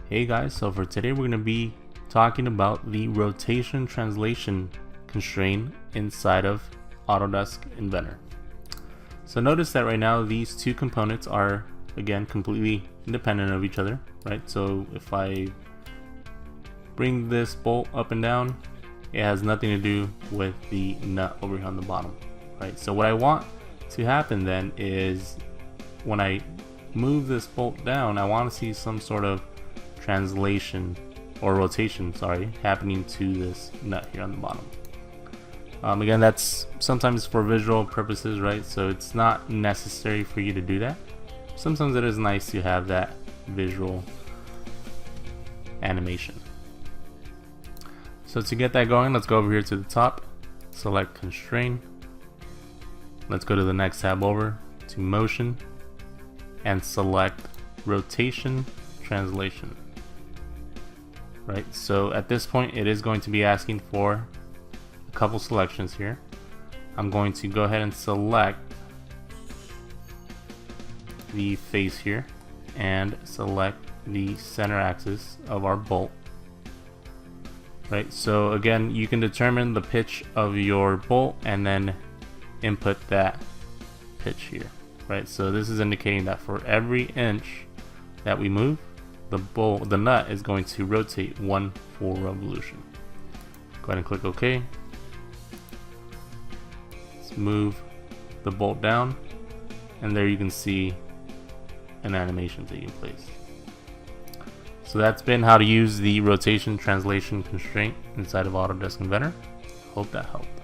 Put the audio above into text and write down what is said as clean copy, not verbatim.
Hey guys, so for today we're going to be talking about the rotation translation constraint inside of Autodesk Inventor. So notice that right now these two components are again completely independent of each other, right? So if I bring this bolt up and down, it has nothing to do with the nut over here on the bottom, right? So what I want to happen then is when I move this bolt down, I want to see some sort of translation or rotation, happening to this nut here on the bottom. Again, that's sometimes for visual purposes, right? So it's not necessary for you to do that. Sometimes it is nice to have that visual animation. So to get that going, let's go over here to the top, select Constraint. Let's go to the next tab over to Motion and select Rotation Translation. Right, so at this point it is going to be asking for a couple selections here. I'm going to go ahead and select the face here and select the center axis of our bolt. Right, so again, you can determine the pitch of your bolt and then input that pitch here. Right, so this is indicating that for every inch that we move, the nut is going to rotate 1 full revolution. Go ahead and click OK. Let's move the bolt down, and there you can see an animation taking place. So that's been how to use the rotation translation constraint inside of Autodesk Inventor. Hope that helped.